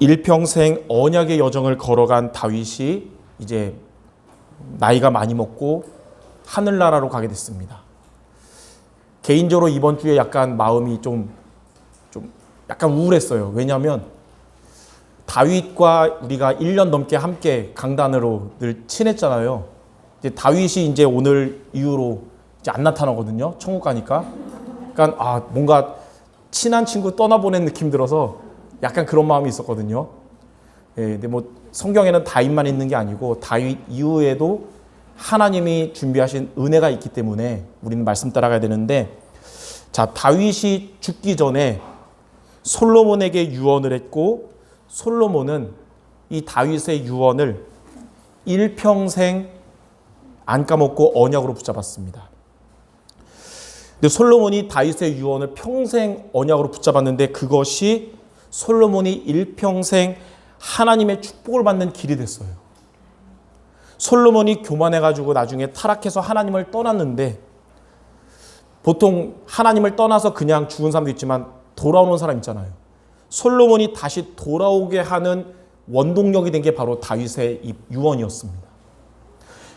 일평생 언약의 여정을 걸어간 다윗이 이제 나이가 많이 먹고 하늘나라로 가게 됐습니다. 개인적으로 이번 주에 약간 마음이 좀 약간 우울했어요. 왜냐하면 다윗과 우리가 1년 넘게 함께 강단으로 늘 친했잖아요. 이제 다윗이 이제 오늘 이후로 이제 안 나타나거든요. 천국 가니까. 그러니까 뭔가 친한 친구 떠나보낸 느낌 들어서 약간 그런 마음이 있었거든요. 예, 근데 뭐 성경에는 다윗만 있는 게 아니고 다윗 이후에도 하나님이 준비하신 은혜가 있기 때문에 우리는 말씀 따라가야 되는데, 자, 다윗이 죽기 전에 솔로몬에게 유언을 했고, 솔로몬은 이 다윗의 유언을 일평생 안 까먹고 언약으로 붙잡았습니다. 근데 솔로몬이 다윗의 유언을 평생 언약으로 붙잡았는데 그것이 솔로몬이 일평생 하나님의 축복을 받는 길이 됐어요. 솔로몬이 교만해가지고 나중에 타락해서 하나님을 떠났는데, 보통 하나님을 떠나서 그냥 죽은 사람도 있지만 돌아오는 사람 있잖아요. 솔로몬이 다시 돌아오게 하는 원동력이 된 게 바로 다윗의 이 유언이었습니다.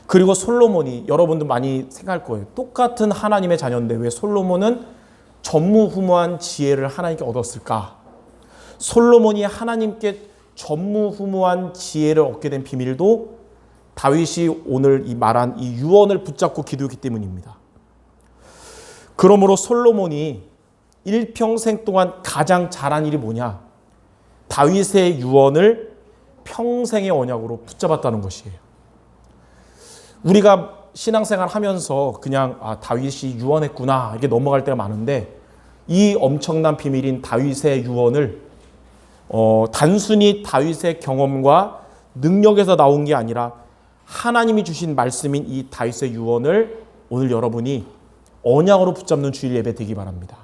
그리고 솔로몬이, 여러분도 많이 생각할 거예요. 똑같은 하나님의 자녀인데 왜 솔로몬은 전무후무한 지혜를 하나님께 얻었을까? 솔로몬이 하나님께 전무후무한 지혜를 얻게 된 비밀도 다윗이 오늘 이 말한 이 유언을 붙잡고 기도했기 때문입니다. 그러므로 솔로몬이 일평생 동안 가장 잘한 일이 뭐냐? 다윗의 유언을 평생의 언약으로 붙잡았다는 것이에요. 우리가 신앙생활 하면서 그냥 다윗이 유언했구나 이렇게 넘어갈 때가 많은데, 이 엄청난 비밀인 다윗의 유언을 단순히 다윗의 경험과 능력에서 나온 게 아니라 하나님이 주신 말씀인 이 다윗의 유언을 오늘 여러분이 언약으로 붙잡는 주일 예배 되기 바랍니다.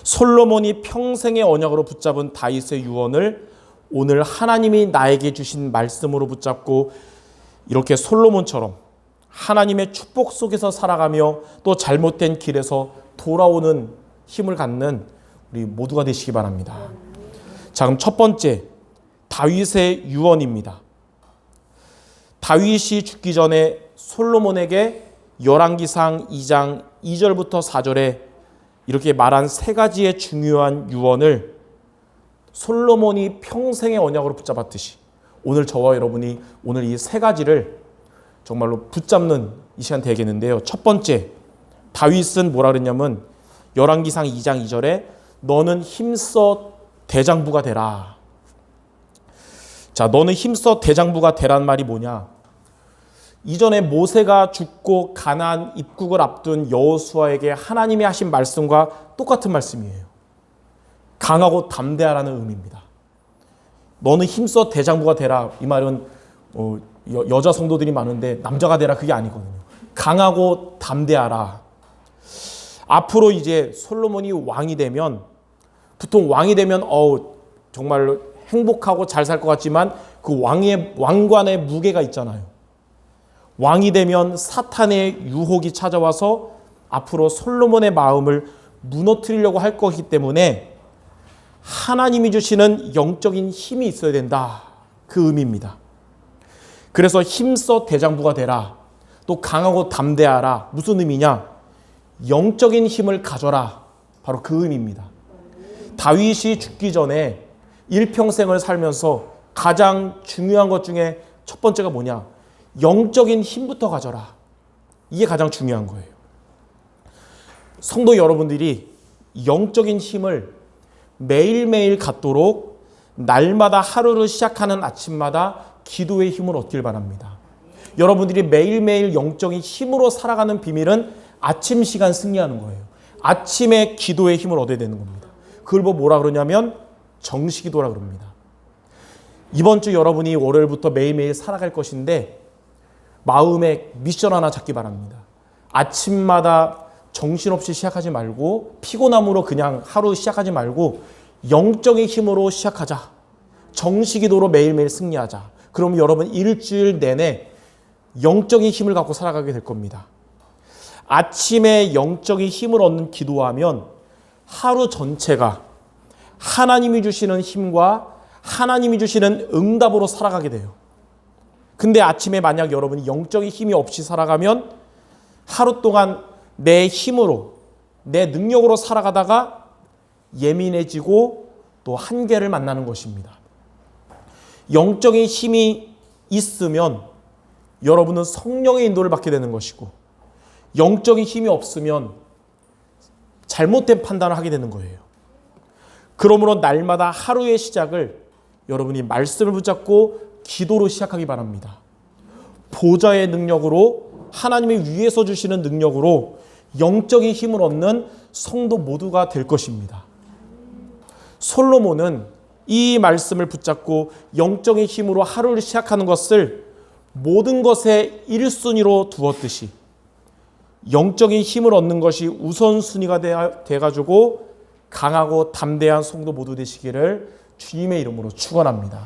솔로몬이 평생의 언약으로 붙잡은 다윗의 유언을 오늘 하나님이 나에게 주신 말씀으로 붙잡고 이렇게 솔로몬처럼 하나님의 축복 속에서 살아가며 또 잘못된 길에서 돌아오는 힘을 갖는 우리 모두가 되시기 바랍니다. 자, 그럼 첫 번째, 다윗의 유언입니다. 다윗이 죽기 전에 솔로몬에게 열왕기상 2장 2절부터 4절에 이렇게 말한 세 가지의 중요한 유언을 솔로몬이 평생의 언약으로 붙잡았듯이 오늘 저와 여러분이 오늘 이 세 가지를 정말로 붙잡는 이 시간 되겠는데요. 첫 번째, 다윗은 뭐라 그랬냐면 열왕기상 2장 2절에 너는 힘써 대장부가 되라. 자, 너는 힘써 대장부가 되란 말이 뭐냐? 이전에 모세가 죽고 가나안 입국을 앞둔 여호수아에게 하나님이 하신 말씀과 똑같은 말씀이에요. 강하고 담대하라는 의미입니다. 너는 힘써 대장부가 되라. 이 말은 여자 성도들이 많은데 남자가 되라 그게 아니거든요. 강하고 담대하라. 앞으로 이제 솔로몬이 왕이 되면, 보통 왕이 되면 정말로 행복하고 잘 살 것 같지만 그 왕관의 무게가 있잖아요. 왕이 되면 사탄의 유혹이 찾아와서 앞으로 솔로몬의 마음을 무너뜨리려고 할 거기 때문에 하나님이 주시는 영적인 힘이 있어야 된다. 그 의미입니다. 그래서 힘써 대장부가 되라. 또 강하고 담대하라. 무슨 의미냐? 영적인 힘을 가져라. 바로 그 의미입니다. 다윗이 죽기 전에 일평생을 살면서 가장 중요한 것 중에 첫 번째가 뭐냐? 영적인 힘부터 가져라. 이게 가장 중요한 거예요. 성도 여러분들이 영적인 힘을 매일매일 갖도록 날마다 하루를 시작하는 아침마다 기도의 힘을 얻길 바랍니다. 여러분들이 매일매일 영적인 힘으로 살아가는 비밀은 아침 시간 승리하는 거예요. 아침에 기도의 힘을 얻어야 되는 겁니다. 그걸 뭐라 그러냐면 정시기도라 그럽니다. 이번 주 여러분이 월요일부터 매일매일 살아갈 것인데 마음에 미션 하나 잡기 바랍니다. 아침마다 정신없이 시작하지 말고 피곤함으로 그냥 하루 시작하지 말고 영적인 힘으로 시작하자. 정시기도로 매일매일 승리하자. 그럼 여러분 일주일 내내 영적인 힘을 갖고 살아가게 될 겁니다. 아침에 영적인 힘을 얻는 기도하면 하루 전체가 하나님이 주시는 힘과 하나님이 주시는 응답으로 살아가게 돼요. 근데 아침에 만약 여러분이 영적인 힘이 없이 살아가면 하루 동안 내 힘으로, 내 능력으로 살아가다가 예민해지고 또 한계를 만나는 것입니다. 영적인 힘이 있으면 여러분은 성령의 인도를 받게 되는 것이고, 영적인 힘이 없으면 잘못된 판단을 하게 되는 거예요. 그러므로 날마다 하루의 시작을 여러분이 말씀을 붙잡고 기도로 시작하기 바랍니다. 보좌의 능력으로, 하나님이 위에서 주시는 능력으로 영적인 힘을 얻는 성도 모두가 될 것입니다. 솔로몬은 이 말씀을 붙잡고 영적인 힘으로 하루를 시작하는 것을 모든 것의 1순위로 두었듯이 영적인 힘을 얻는 것이 우선순위가 돼가지고 강하고 담대한 성도 모두 되시기를 주님의 이름으로 축원합니다.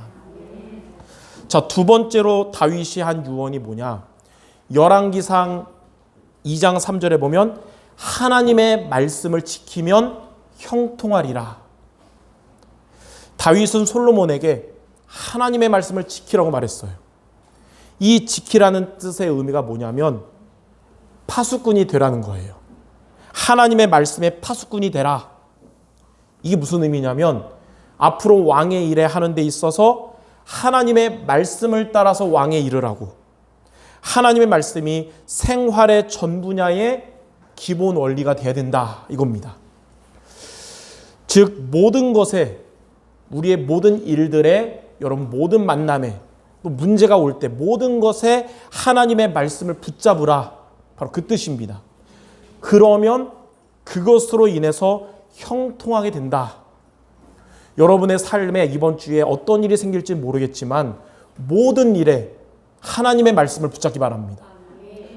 자, 두 번째로 다윗이 한 유언이 뭐냐? 열왕기상 2장 3절에 보면 하나님의 말씀을 지키면 형통하리라. 다윗은 솔로몬에게 하나님의 말씀을 지키라고 말했어요. 이 지키라는 뜻의 의미가 뭐냐면 파수꾼이 되라는 거예요. 하나님의 말씀에 파수꾼이 되라. 이게 무슨 의미냐면 앞으로 왕의 일에 하는 데 있어서 하나님의 말씀을 따라서 왕의 일을 하고, 하나님의 말씀이 생활의 전 분야의 기본 원리가 되어야 된다, 이겁니다. 즉 모든 것에, 우리의 모든 일들에, 여러분 모든 만남에, 또 문제가 올 때 모든 것에 하나님의 말씀을 붙잡으라, 바로 그 뜻입니다. 그러면 그것으로 인해서 형통하게 된다. 여러분의 삶에 이번 주에 어떤 일이 생길지 모르겠지만 모든 일에 하나님의 말씀을 붙잡기 바랍니다.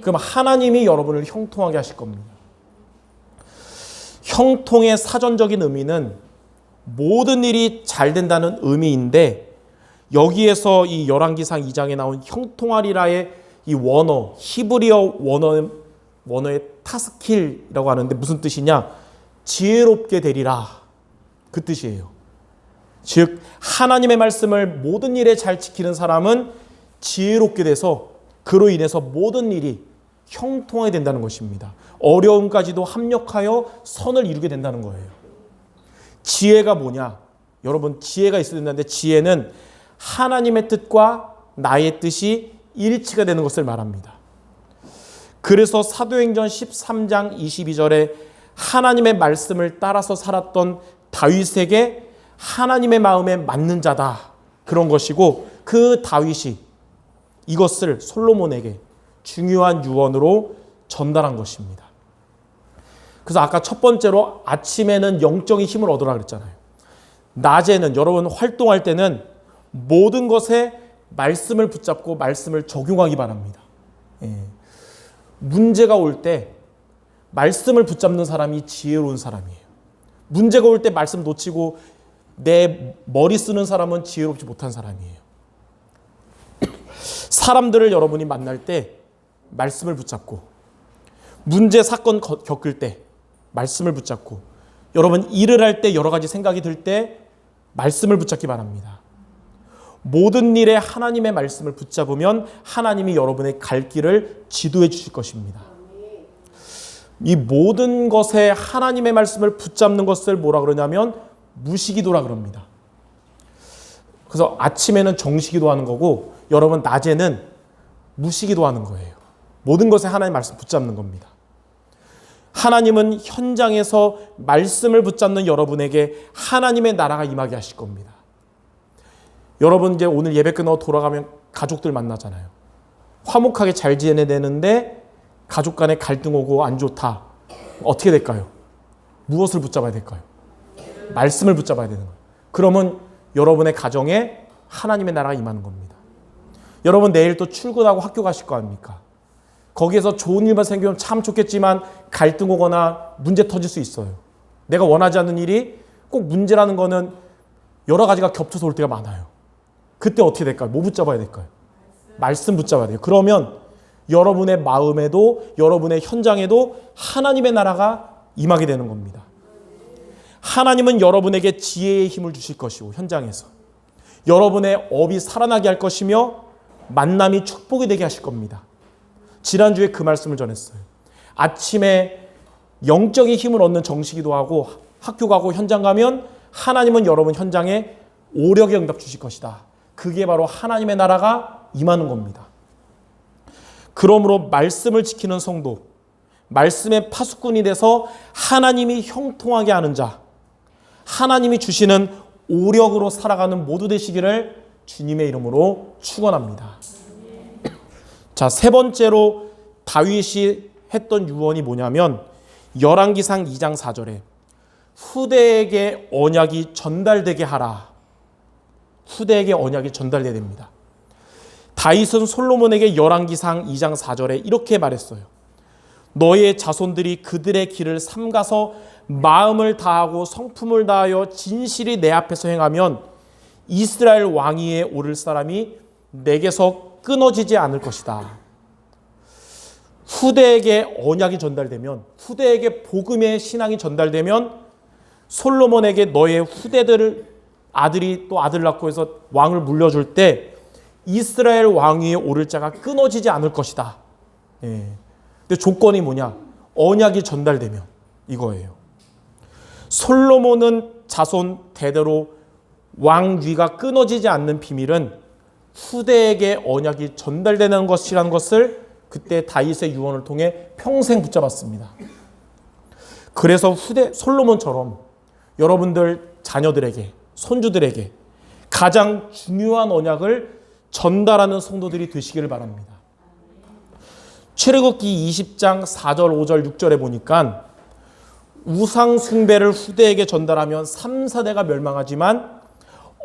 그럼 하나님이 여러분을 형통하게 하실 겁니다. 형통의 사전적인 의미는 모든 일이 잘 된다는 의미인데, 여기에서 이 열왕기상 2장에 나온 형통하리라의 이 원어, 히브리어 원어의 타스킬이라고 하는데 무슨 뜻이냐? 지혜롭게 되리라, 그 뜻이에요. 즉 하나님의 말씀을 모든 일에 잘 지키는 사람은 지혜롭게 돼서 그로 인해서 모든 일이 형통하게 된다는 것입니다. 어려움까지도 합력하여 선을 이루게 된다는 거예요. 지혜가 뭐냐? 여러분, 지혜가 있어야 된다는데, 지혜는 하나님의 뜻과 나의 뜻이 일치가 되는 것을 말합니다. 그래서 사도행전 13장 22절에 하나님의 말씀을 따라서 살았던 다윗에게 하나님의 마음에 맞는 자다, 그런 것이고, 그 다윗이 이것을 솔로몬에게 중요한 유언으로 전달한 것입니다. 그래서 아까 첫 번째로 아침에는 영적인 힘을 얻으라 그랬잖아요. 낮에는, 여러분 활동할 때는 모든 것에 말씀을 붙잡고 말씀을 적용하기 바랍니다. 문제가 올 때 말씀을 붙잡는 사람이 지혜로운 사람이에요. 문제가 올 때 말씀 놓치고 내 머리 쓰는 사람은 지혜롭지 못한 사람이에요. 사람들을 여러분이 만날 때 말씀을 붙잡고, 문제 사건 겪을 때 말씀을 붙잡고, 여러분 일을 할 때 여러 가지 생각이 들 때 말씀을 붙잡기 바랍니다. 모든 일에 하나님의 말씀을 붙잡으면 하나님이 여러분의 갈 길을 지도해 주실 것입니다. 이 모든 것에 하나님의 말씀을 붙잡는 것을 뭐라 그러냐면 무시기도라 그럽니다. 그래서 아침에는 정시기도 하는 거고, 여러분 낮에는 무시기도 하는 거예요. 모든 것에 하나님의 말씀 붙잡는 겁니다. 하나님은 현장에서 말씀을 붙잡는 여러분에게 하나님의 나라가 임하게 하실 겁니다. 여러분 이제 오늘 예배 끝나고 돌아가면 가족들 만나잖아요. 화목하게 잘 지내야 되는데 가족 간에 갈등 오고 안 좋다. 어떻게 될까요? 무엇을 붙잡아야 될까요? 말씀을 붙잡아야 되는 거예요. 그러면 여러분의 가정에 하나님의 나라가 임하는 겁니다. 여러분 내일 또 출근하고 학교 가실 거 아닙니까? 거기에서 좋은 일만 생기면 참 좋겠지만 갈등 오거나 문제 터질 수 있어요. 내가 원하지 않는 일이, 꼭 문제라는 거는 여러 가지가 겹쳐서 올 때가 많아요. 그때 어떻게 될까요? 뭐 붙잡아야 될까요? 말씀 붙잡아야 돼요. 그러면 여러분의 마음에도, 여러분의 현장에도 하나님의 나라가 임하게 되는 겁니다. 하나님은 여러분에게 지혜의 힘을 주실 것이고, 현장에서 여러분의 업이 살아나게 할 것이며 만남이 축복이 되게 하실 겁니다. 지난주에 그 말씀을 전했어요. 아침에 영적인 힘을 얻는 정시기도 하고 학교 가고 현장 가면 하나님은 여러분 현장에 오력의 응답 주실 것이다. 그게 바로 하나님의 나라가 임하는 겁니다. 그러므로 말씀을 지키는 성도, 말씀의 파수꾼이 돼서 하나님이 형통하게 하는 자, 하나님이 주시는 오력으로 살아가는 모두 되시기를 주님의 이름으로 축원합니다. 자, 세 번째로 다윗이 했던 유언이 뭐냐면 열왕기상 2장 4절에 후대에게 언약이 전달되게 하라. 후대에게 언약이 전달되야 됩니다. 다윗은 솔로몬에게 열왕기상 2장 4절에 이렇게 말했어요. 너의 자손들이 그들의 길을 삼가서 마음을 다하고 성품을 다하여 진실이 내 앞에서 행하면 이스라엘 왕위에 오를 사람이 내게서 끊어지지 않을 것이다. 후대에게 언약이 전달되면, 후대에게 복음의 신앙이 전달되면 솔로몬에게 너의 후대들을 아들이 또 아들 낳고 해서 왕을 물려줄 때 이스라엘 왕위에 오를 자가 끊어지지 않을 것이다. 예. 근데 조건이 뭐냐? 언약이 전달되면 이거예요. 솔로몬은 자손 대대로 왕위가 끊어지지 않는 비밀은 후대에게 언약이 전달되는 것이라는 것을 그때 다윗의 유언을 통해 평생 붙잡았습니다. 그래서 솔로몬처럼 여러분들 자녀들에게, 손주들에게 가장 중요한 언약을 전달하는 성도들이 되시기를 바랍니다. 출애굽기 20장 4절, 5절, 6절에 보니까 우상 숭배를 후대에게 전달하면 3, 4대가 멸망하지만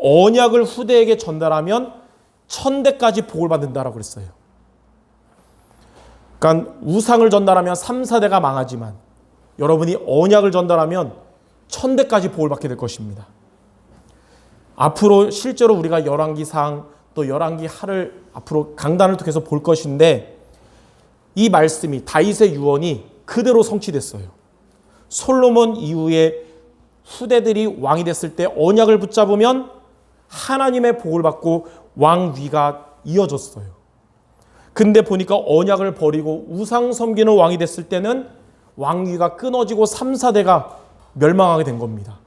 언약을 후대에게 전달하면 1000대까지 복을 받는다라고 그랬어요. 그러니까 우상을 전달하면 3, 4대가 망하지만 여러분이 언약을 전달하면 1000대까지 복을 받게 될 것입니다. 앞으로 실제로 우리가 열왕기상 또 열왕기하를 앞으로 강단을 통해서 볼 것인데 이 말씀이 다윗의 유언이 그대로 성취됐어요. 솔로몬 이후에 후대들이 왕이 됐을 때 언약을 붙잡으면 하나님의 복을 받고 왕위가 이어졌어요. 근데 보니까 언약을 버리고 우상 섬기는 왕이 됐을 때는 왕위가 끊어지고 3, 4대가 멸망하게 된 겁니다.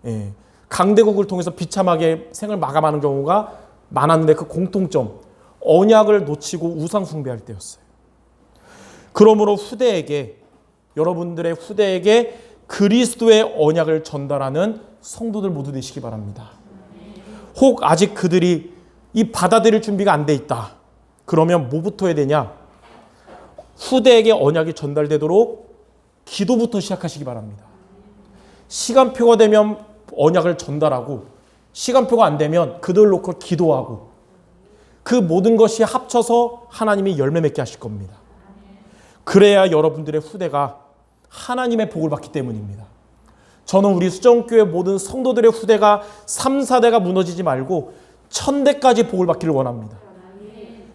예. 강대국을 통해서 비참하게 생을 마감하는 경우가 많았는데 그 공통점, 언약을 놓치고 우상 숭배할 때였어요. 그러므로 후대에게, 여러분들의 후대에게 그리스도의 언약을 전달하는 성도들 모두 되시기 바랍니다. 혹 아직 그들이 이 받아들일 준비가 안 돼 있다. 그러면 뭐부터 해야 되냐? 후대에게 언약이 전달되도록 기도부터 시작하시기 바랍니다. 시간표가 되면 언약을 전달하고 시간표가 안 되면 그들 놓고 기도하고 그 모든 것이 합쳐서 하나님이 열매 맺게 하실 겁니다. 그래야 여러분들의 후대가 하나님의 복을 받기 때문입니다. 저는 우리 수정교회 모든 성도들의 후대가 3, 4대가 무너지지 말고 1000대까지 복을 받기를 원합니다.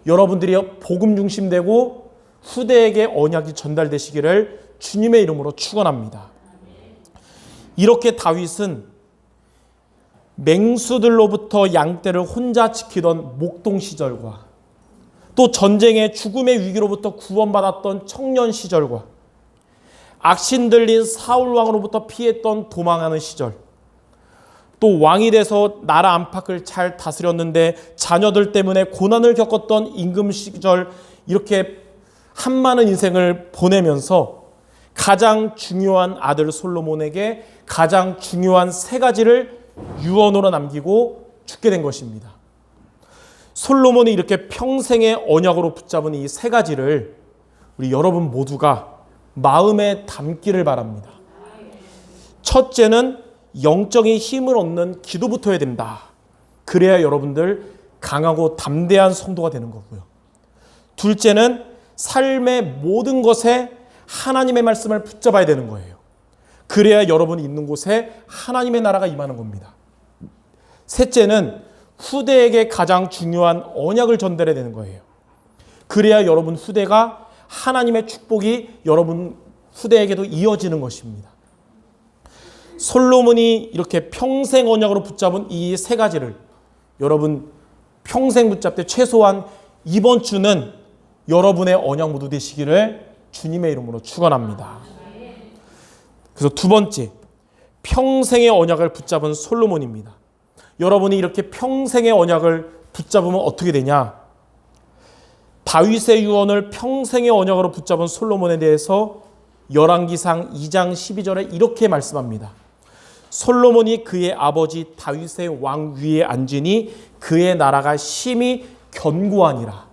여러분들이 복음 중심되고 후대에게 언약이 전달되시기를 주님의 이름으로 축원합니다. 이렇게 다윗은 맹수들로부터 양떼를 혼자 지키던 목동 시절과 또 전쟁의 죽음의 위기로부터 구원받았던 청년 시절과 악신 들린 사울 왕으로부터 피했던 도망하는 시절, 또 왕이 돼서 나라 안팎을 잘 다스렸는데 자녀들 때문에 고난을 겪었던 임금 시절, 이렇게 한많은 인생을 보내면서 가장 중요한 아들 솔로몬에게 가장 중요한 세 가지를 유언으로 남기고 죽게 된 것입니다. 솔로몬이 이렇게 평생의 언약으로 붙잡은 이 세 가지를 우리 여러분 모두가 마음에 담기를 바랍니다. 첫째는 영적인 힘을 얻는 기도부터 해야 된다. 그래야 여러분들 강하고 담대한 성도가 되는 거고요. 둘째는 삶의 모든 것에 하나님의 말씀을 붙잡아야 되는 거예요. 그래야 여러분이 있는 곳에 하나님의 나라가 임하는 겁니다. 셋째는 후대에게 가장 중요한 언약을 전달해야 되는 거예요. 그래야 여러분 후대가 하나님의 축복이 여러분 후대에게도 이어지는 것입니다. 솔로몬이 이렇게 평생 언약으로 붙잡은 이 세 가지를 여러분 평생 붙잡되 최소한 이번 주는 여러분의 언약 모두 되시기를 주님의 이름으로 축원합니다. 그래서 두 번째, 평생의 언약을 붙잡은 솔로몬입니다. 여러분이 이렇게 평생의 언약을 붙잡으면 어떻게 되냐? 다윗의 유언을 평생의 언약으로 붙잡은 솔로몬에 대해서 열왕기상 2장 12절에 이렇게 말씀합니다. 솔로몬이 그의 아버지 다윗의 왕 위에 앉으니 그의 나라가 심히 견고하니라.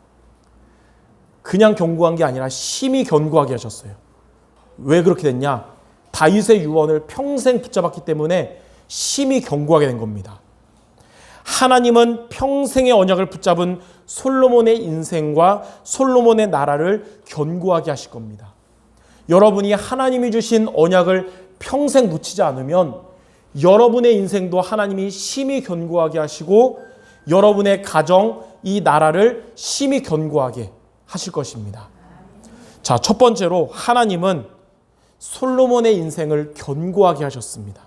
그냥 견고한 게 아니라 심히 견고하게 하셨어요. 왜 그렇게 됐냐? 다윗의 유언을 평생 붙잡았기 때문에 심히 견고하게 된 겁니다. 하나님은 평생의 언약을 붙잡은 솔로몬의 인생과 솔로몬의 나라를 견고하게 하실 겁니다. 여러분이 하나님이 주신 언약을 평생 놓치지 않으면 여러분의 인생도 하나님이 심히 견고하게 하시고 여러분의 가정, 이 나라를 심히 견고하게 하실 것입니다. 자, 첫 번째로 하나님은 솔로몬의 인생을 견고하게 하셨습니다.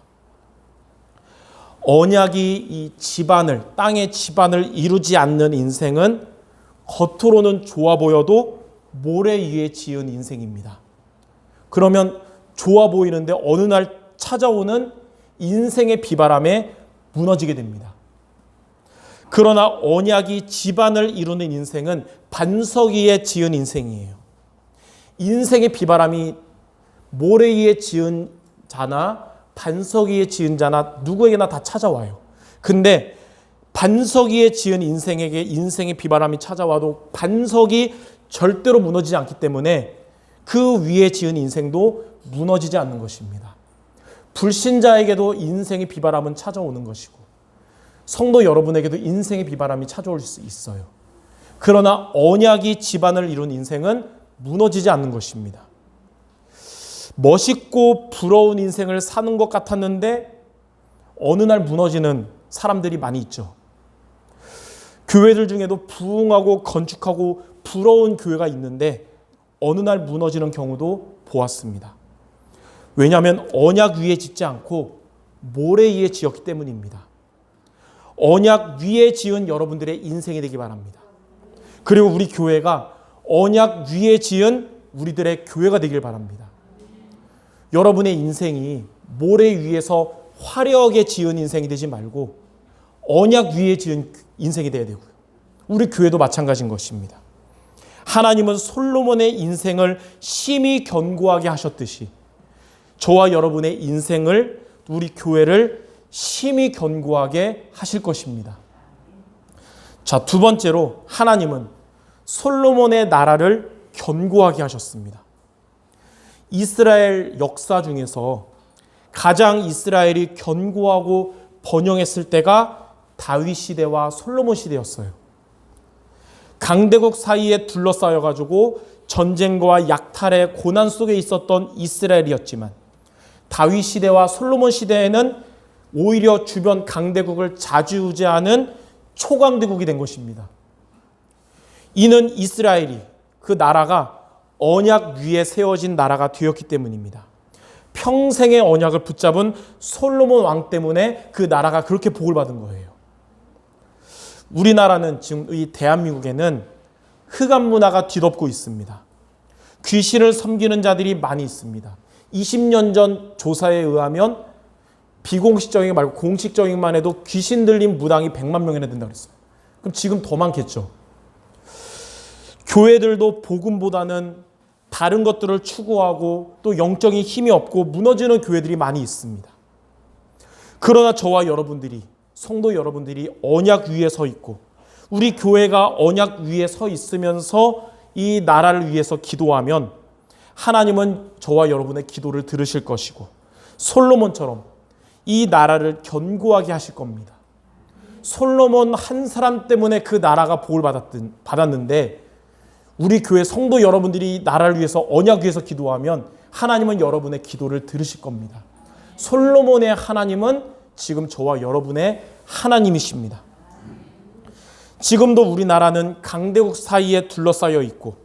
언약이 이 집안을, 땅의 집안을 이루지 않는 인생은 겉으로는 좋아 보여도 모래 위에 지은 인생입니다. 그러면 좋아 보이는데 어느 날 찾아오는 인생의 비바람에 무너지게 됩니다. 그러나 언약이 집안을 이루는 인생은 반석 위에 지은 인생이에요. 인생의 비바람이 모래 위에 지은 자나 반석 위에 지은 자나 누구에게나 다 찾아와요. 근데 반석 위에 지은 인생에게 인생의 비바람이 찾아와도 반석이 절대로 무너지지 않기 때문에 그 위에 지은 인생도 무너지지 않는 것입니다. 불신자에게도 인생의 비바람은 찾아오는 것이고 성도 여러분에게도 인생의 비바람이 찾아올 수 있어요. 그러나 언약이 집안을 이룬 인생은 무너지지 않는 것입니다. 멋있고 부러운 인생을 사는 것 같았는데 어느 날 무너지는 사람들이 많이 있죠. 교회들 중에도 부흥하고 건축하고 부러운 교회가 있는데 어느 날 무너지는 경우도 보았습니다. 왜냐하면 언약 위에 짓지 않고 모래 위에 지었기 때문입니다. 언약 위에 지은 여러분들의 인생이 되기 바랍니다. 그리고 우리 교회가 언약 위에 지은 우리들의 교회가 되길 바랍니다. 여러분의 인생이 모래 위에서 화려하게 지은 인생이 되지 말고 언약 위에 지은 인생이 되어야 되고요. 우리 교회도 마찬가지인 것입니다. 하나님은 솔로몬의 인생을 심히 견고하게 하셨듯이 저와 여러분의 인생을, 우리 교회를 심히 견고하게 하실 것입니다. 자, 두 번째로 하나님은 솔로몬의 나라를 견고하게 하셨습니다. 이스라엘 역사 중에서 가장 이스라엘이 견고하고 번영했을 때가 다윗 시대와 솔로몬 시대였어요. 강대국 사이에 둘러싸여 가지고 전쟁과 약탈의 고난 속에 있었던 이스라엘이었지만 다윗 시대와 솔로몬 시대에는 오히려 주변 강대국을 좌지우지하는 초강대국이 된 것입니다. 이는 이스라엘이, 그 나라가 언약 위에 세워진 나라가 되었기 때문입니다. 평생의 언약을 붙잡은 솔로몬 왕 때문에 그 나라가 그렇게 복을 받은 거예요. 우리나라는 지금 이 대한민국에는 흑암 문화가 뒤덮고 있습니다. 귀신을 섬기는 자들이 많이 있습니다. 20년 전 조사에 의하면 비공식적인 말고 공식적인만 해도 귀신 들린 무당이 100만 명이나 된다고 그랬어요. 그럼 지금 더 많겠죠. 교회들도 복음보다는 다른 것들을 추구하고 또 영적인 힘이 없고 무너지는 교회들이 많이 있습니다. 그러나 저와 여러분들이, 성도 여러분들이 언약 위에 서 있고 우리 교회가 언약 위에 서 있으면서 이 나라를 위해서 기도하면 하나님은 저와 여러분의 기도를 들으실 것이고 솔로몬처럼 이 나라를 견고하게 하실 겁니다. 솔로몬 한 사람 때문에 그 나라가 복을 받았는데 우리 교회 성도 여러분들이 나라를 위해서 언약 위해서 기도하면 하나님은 여러분의 기도를 들으실 겁니다. 솔로몬의 하나님은 지금 저와 여러분의 하나님이십니다. 지금도 우리나라는 강대국 사이에 둘러싸여 있고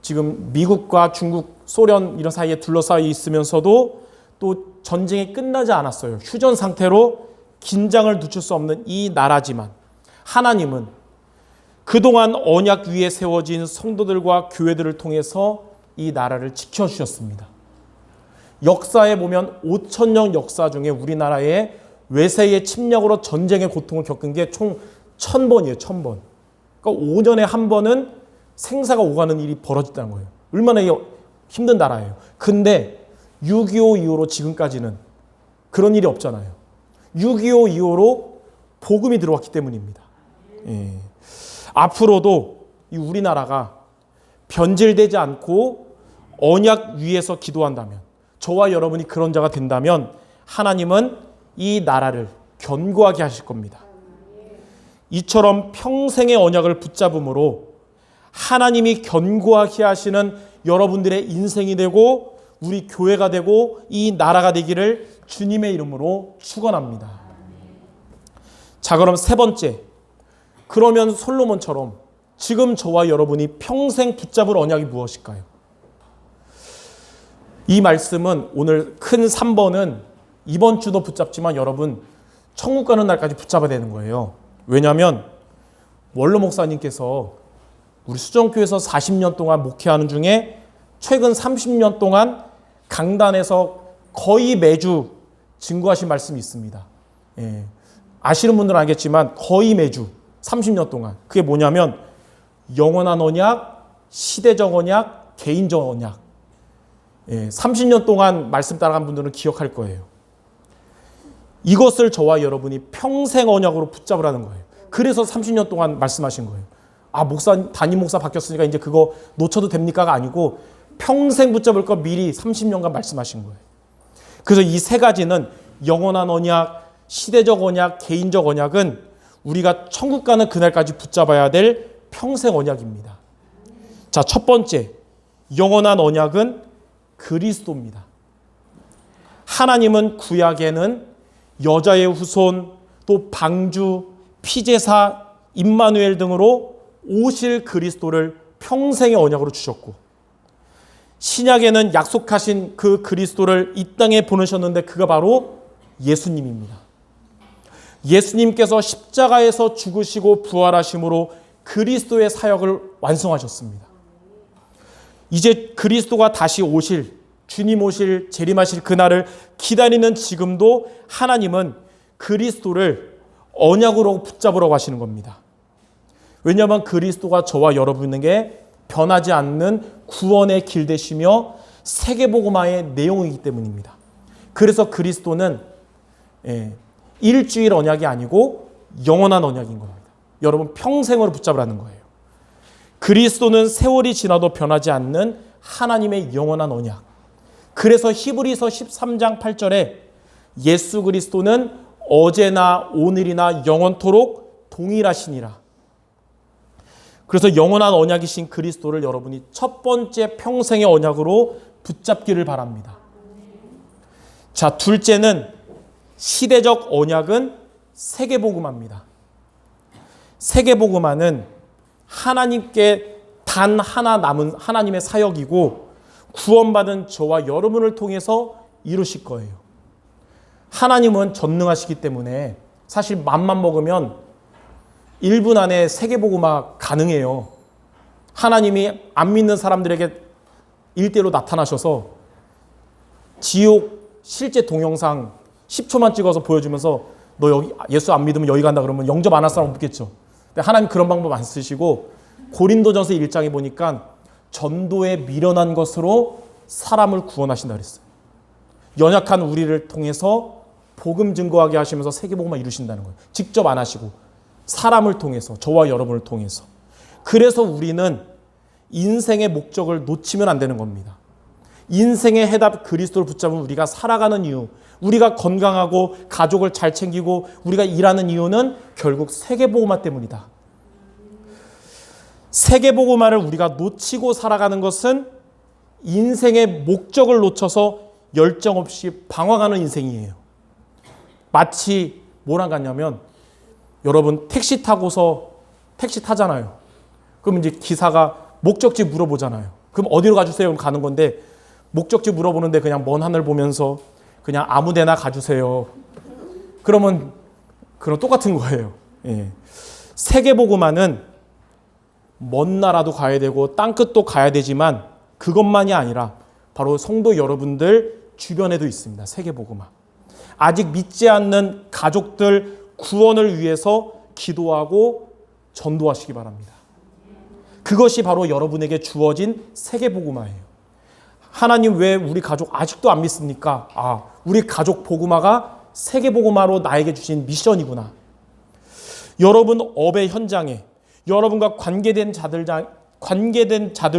지금 미국과 중국, 소련 이런 사이에 둘러싸여 있으면서도 또 전쟁이 끝나지 않았어요. 휴전 상태로 긴장을 늦출 수 없는 이 나라지만 하나님은 그동안 언약 위에 세워진 성도들과 교회들을 통해서 이 나라를 지켜주셨습니다. 역사에 보면 5,000년 역사 중에 우리나라의 외세의 침략으로 전쟁의 고통을 겪은 게 총 1,000번이에요. 1,000번. 그러니까 5년에 한 번은 생사가 오가는 일이 벌어졌다는 거예요. 얼마나 힘든 나라예요. 근데 6.25 이후로 지금까지는 그런 일이 없잖아요. 6.25 이후로 복음이 들어왔기 때문입니다. 예. 앞으로도 이 우리나라가 변질되지 않고 언약 위에서 기도한다면, 저와 여러분이 그런 자가 된다면 하나님은 이 나라를 견고하게 하실 겁니다. 이처럼 평생의 언약을 붙잡음으로 하나님이 견고하게 하시는 여러분들의 인생이 되고 우리 교회가 되고 이 나라가 되기를 주님의 이름으로 축원합니다. 자, 그럼 세 번째, 그러면 솔로몬처럼 지금 저와 여러분이 평생 붙잡을 언약이 무엇일까요? 이 말씀은 오늘 큰 3번은 이번 주도 붙잡지만 여러분 천국 가는 날까지 붙잡아야 되는 거예요. 왜냐하면 원로 목사님께서 우리 수정교회에서 40년 동안 목회하는 중에 최근 30년 동안 강단에서 거의 매주 증거하신 말씀이 있습니다. 예. 아시는 분들은 알겠지만 거의 매주 30년 동안 그게 뭐냐면 영원한 언약, 시대적 언약, 개인적 언약. 예. 30년 동안 말씀 따라간 분들은 기억할 거예요. 이것을 저와 여러분이 평생 언약으로 붙잡으라는 거예요. 그래서 30년 동안 말씀하신 거예요. 아, 담임 목사 바뀌었으니까 이제 그거 놓쳐도 됩니까가 아니고 평생 붙잡을 거 미리 30년간 말씀하신 거예요. 그래서 이 세 가지는 영원한 언약, 시대적 언약, 개인적 언약은 우리가 천국 가는 그날까지 붙잡아야 될 평생 언약입니다. 자, 첫 번째, 영원한 언약은 그리스도입니다. 하나님은 구약에는 여자의 후손, 또 방주, 피제사, 임마누엘 등으로 오실 그리스도를 평생의 언약으로 주셨고, 신약에는 약속하신 그 그리스도를 이 땅에 보내셨는데 그가 바로 예수님입니다. 예수님께서 십자가에서 죽으시고 부활하심으로 그리스도의 사역을 완성하셨습니다. 이제 그리스도가 다시 오실, 주님 오실, 재림하실 그날을 기다리는 지금도 하나님은 그리스도를 언약으로 붙잡으라고 하시는 겁니다. 왜냐하면 그리스도가 저와 여러분에게 변하지 않는 구원의 길 되시며 세계복음화의 내용이기 때문입니다. 그래서 그리스도는 일주일 언약이 아니고 영원한 언약인 겁니다. 여러분 평생으로 붙잡으라는 거예요. 그리스도는 세월이 지나도 변하지 않는 하나님의 영원한 언약. 그래서 히브리서 13장 8절에 예수 그리스도는 어제나 오늘이나 영원토록 동일하시니라. 그래서 영원한 언약이신 그리스도를 여러분이 첫 번째 평생의 언약으로 붙잡기를 바랍니다. 자, 둘째는 시대적 언약은 세계복음화입니다. 세계복음화는 하나님께 단 하나 남은 하나님의 사역이고 구원받은 저와 여러분을 통해서 이루실 거예요. 하나님은 전능하시기 때문에 사실 맘만 먹으면 1분 안에 세계복음화 가능해요. 하나님이 안 믿는 사람들에게 일대로 나타나셔서 지옥 실제 동영상 10초만 찍어서 보여주면서 너 여기 예수 안 믿으면 여기 간다 그러면 영접 안 할 사람 없겠죠. 근데 하나님 그런 방법 안 쓰시고 고린도전서 1장에 보니까 전도에 미련한 것으로 사람을 구원하신다 그랬어요. 연약한 우리를 통해서 복음 증거하게 하시면서 세계복음화 이루신다는 거예요. 직접 안 하시고 사람을 통해서, 저와 여러분을 통해서. 그래서 우리는 인생의 목적을 놓치면 안 되는 겁니다. 인생의 해답 그리스도를 붙잡으면 우리가 살아가는 이유, 우리가 건강하고 가족을 잘 챙기고 우리가 일하는 이유는 결국 세계복음화 때문이다. 세계복음화를 우리가 놓치고 살아가는 것은 인생의 목적을 놓쳐서 열정 없이 방황하는 인생이에요. 마치 뭐랑 같냐면 여러분 택시 타고서 택시 타잖아요. 그럼 이제 기사가 목적지 물어보잖아요. 그럼 어디로 가주세요? 그럼 가는 건데 목적지 물어보는데 그냥 먼 하늘 보면서 그냥 아무 데나 가주세요. 그러면 그럼 똑같은 거예요. 세계복음화는 먼 나라도 가야 되고 땅끝도 가야 되지만 그것만이 아니라 바로 성도 여러분들 주변에도 있습니다. 세계복음화. 아직 믿지 않는 가족들 구원을 위해서 기도하고 전도하시기 바랍니다. 그것이 바로 여러분에게 주어진 세계복음화예요. 하나님 왜 우리 가족 아직도 안 믿습니까? 우리 가족 복음화가 세계복음화로 나에게 주신 미션이구나. 여러분 업의 현장에 여러분과 관계된 자들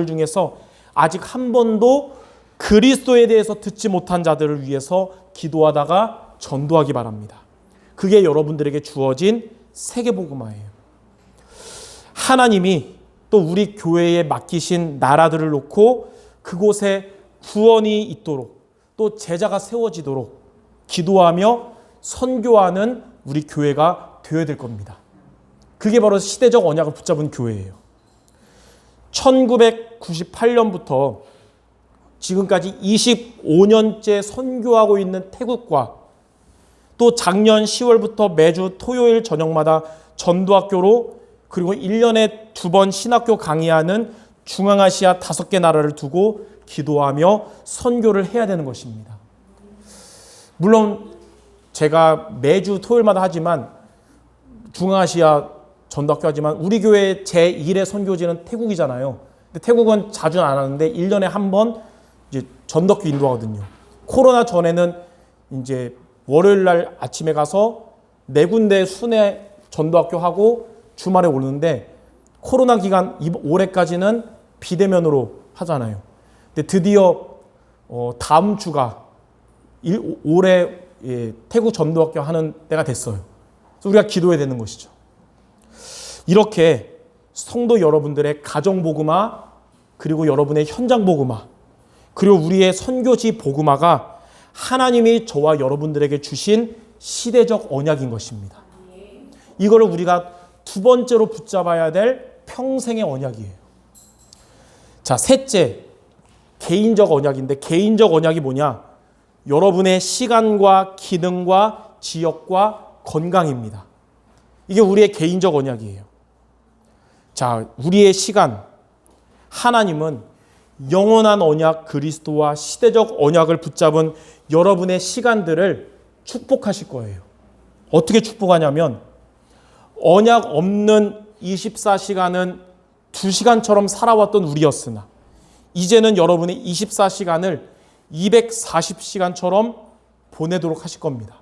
중에서 아직 한 번도 그리스도에 대해서 듣지 못한 자들을 위해서 기도하다가 전도하기 바랍니다. 그게 여러분들에게 주어진 세계복음화예요. 하나님이 또 우리 교회에 맡기신 나라들을 놓고 그곳에 구원이 있도록 또 제자가 세워지도록 기도하며 선교하는 우리 교회가 되어야 될 겁니다. 그게 바로 시대적 언약을 붙잡은 교회예요. 1998년부터 지금까지 25년째 선교하고 있는 태국과 또 작년 10월부터 매주 토요일 저녁마다 전도학교로 그리고 1년에 2번 신학교 강의하는 중앙아시아 5개 나라를 두고 기도하며 선교를 해야 되는 것입니다. 물론 제가 매주 토요일마다 하지만 중앙아시아 전도학교 하지만 우리 교회 제1의 선교지는 태국이잖아요. 근데 태국은 자주는 안 하는데 1년에 한 번 이제 전도학교 인도하거든요. 코로나 전에는 이제 월요일 날 아침에 가서 4군데 순회 전도학교 하고 주말에 오는데 코로나 기간 올해까지는 비대면으로 하잖아요. 근데 드디어 다음 주가 올해 태국 전도학교 하는 때가 됐어요. 그래서 우리가 기도해야 되는 것이죠. 이렇게 성도 여러분들의 가정 복음화 그리고 여러분의 현장 복음화 그리고 우리의 선교지 복음화가 하나님이 저와 여러분들에게 주신 시대적 언약인 것입니다. 이거를 우리가 두 번째로 붙잡아야 될 평생의 언약이에요. 자, 셋째, 개인적 언약인데 개인적 언약이 뭐냐? 여러분의 시간과 기능과 지역과 건강입니다. 이게 우리의 개인적 언약이에요. 자, 우리의 시간, 하나님은 영원한 언약 그리스도와 시대적 언약을 붙잡은 여러분의 시간들을 축복하실 거예요. 어떻게 축복하냐면 언약 없는 24시간은 2시간처럼 살아왔던 우리였으나 이제는 여러분의 24시간을 240시간처럼 보내도록 하실 겁니다.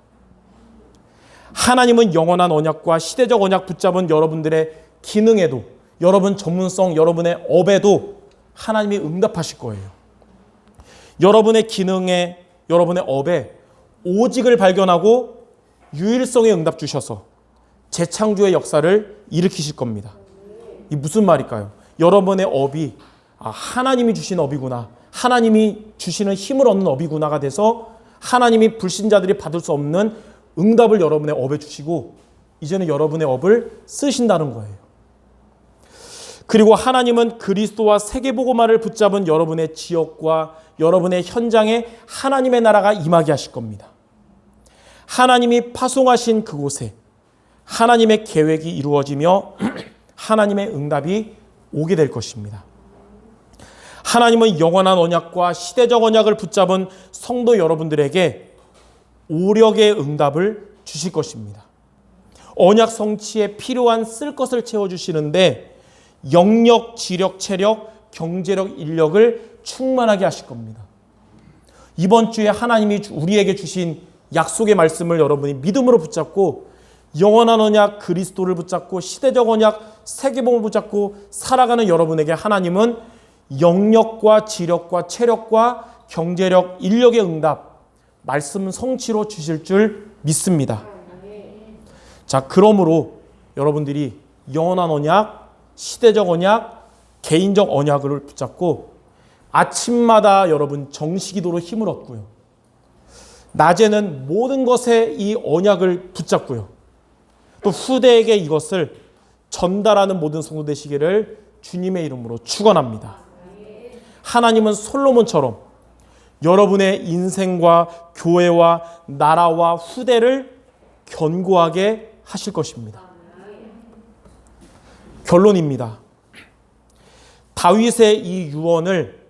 하나님은 영원한 언약과 시대적 언약 붙잡은 여러분들의 기능에도 여러분 전문성, 여러분의 업에도 하나님이 응답하실 거예요. 여러분의 기능에, 여러분의 업에 오직을 발견하고 유일성에 응답 주셔서 재창조의 역사를 일으키실 겁니다. 이 무슨 말일까요? 여러분의 업이 하나님이 주신 업이구나. 하나님이 주시는 힘을 얻는 업이구나가 돼서 하나님이 불신자들이 받을 수 없는 응답을 여러분의 업에 주시고 이제는 여러분의 업을 쓰신다는 거예요. 그리고 하나님은 그리스도와 세계복음화를 붙잡은 여러분의 지역과 여러분의 현장에 하나님의 나라가 임하게 하실 겁니다. 하나님이 파송하신 그곳에 하나님의 계획이 이루어지며 하나님의 응답이 오게 될 것입니다. 하나님은 영원한 언약과 시대적 언약을 붙잡은 성도 여러분들에게 오력의 응답을 주실 것입니다. 언약 성취에 필요한 쓸 것을 채워주시는데 영력, 지력, 체력, 경제력, 인력을 충만하게 하실 겁니다. 이번 주에 하나님이 우리에게 주신 약속의 말씀을 여러분이 믿음으로 붙잡고 영원한 언약 그리스도를 붙잡고 시대적 언약 세계복음을 붙잡고 살아가는 여러분에게 하나님은 영력과 지력과 체력과 경제력, 인력의 응답, 말씀 성취로 주실 줄 믿습니다. 자, 그러므로 여러분들이 영원한 언약, 시대적 언약, 개인적 언약을 붙잡고 아침마다 여러분 정시기도로 힘을 얻고요. 낮에는 모든 것에 이 언약을 붙잡고요. 또 후대에게 이것을 전달하는 모든 성도 되시기를 주님의 이름으로 축원합니다. 하나님은 솔로몬처럼 여러분의 인생과 교회와 나라와 후대를 견고하게 하실 것입니다. 결론입니다. 다윗의 이 유언을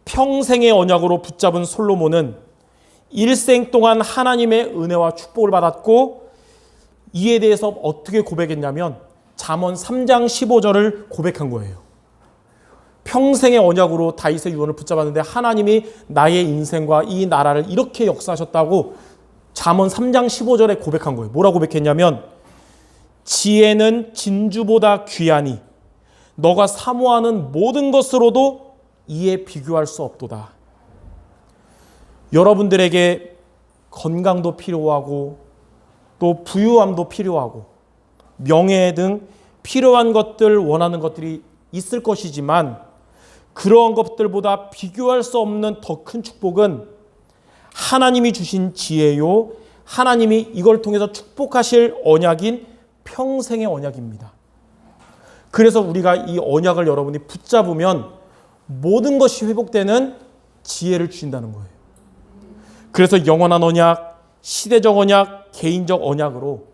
평생의 언약으로 붙잡은 솔로몬은 일생 동안 하나님의 은혜와 축복을 받았고, 이에 대해서 어떻게 고백했냐면 잠언 3장 15절을 고백한 거예요. 평생의 언약으로 다윗의 유언을 붙잡았는데 하나님이 나의 인생과 이 나라를 이렇게 역사하셨다고 잠언 3장 15절에 고백한 거예요. 뭐라고 고백했냐면, 지혜는 진주보다 귀하니 너가 사모하는 모든 것으로도 이에 비교할 수 없도다. 여러분들에게 건강도 필요하고 또 부유함도 필요하고 명예 등 필요한 것들, 원하는 것들이 있을 것이지만, 그러한 것들보다 비교할 수 없는 더 큰 축복은 하나님이 주신 지혜요, 하나님이 이걸 통해서 축복하실 언약인 평생의 언약입니다. 그래서 우리가 이 언약을 여러분이 붙잡으면 모든 것이 회복되는 지혜를 주신다는 거예요. 그래서 영원한 언약, 시대적 언약, 개인적 언약으로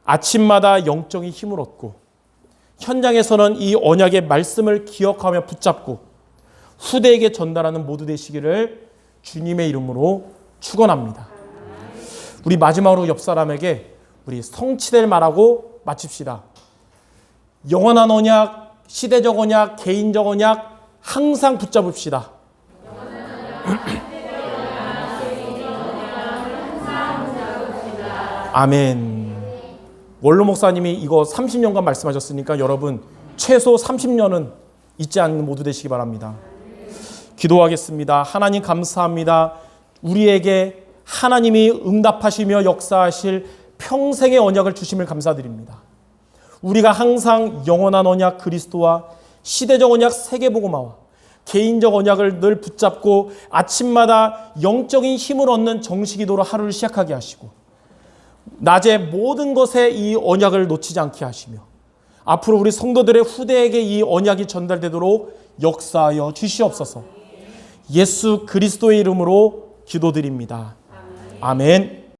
아침마다 영적인 힘을 얻고, 현장에서는 이 언약의 말씀을 기억하며 붙잡고 후대에게 전달하는 모두 되시기를 주님의 이름으로 축원합니다. 우리 마지막으로 옆 사람에게 우리 성취될 말하고 마칩시다. 영원한 언약, 시대적 언약, 개인적 언약 항상 붙잡읍시다. 아멘. 원로 목사님이 이거 30년간 말씀하셨으니까 여러분 최소 30년은 잊지 않는 모두 되시기 바랍니다. 기도하겠습니다. 하나님 감사합니다. 우리에게 하나님이 응답하시며 역사하실 평생의 언약을 주심을 감사드립니다. 우리가 항상 영원한 언약 그리스도와 시대적 언약 세계복음화와 개인적 언약을 늘 붙잡고 아침마다 영적인 힘을 얻는 정식기도로 하루를 시작하게 하시고, 낮에 모든 것에 이 언약을 놓치지 않게 하시며, 앞으로 우리 성도들의 후대에게 이 언약이 전달되도록 역사하여 주시옵소서. 예수 그리스도의 이름으로 기도드립니다. 아멘.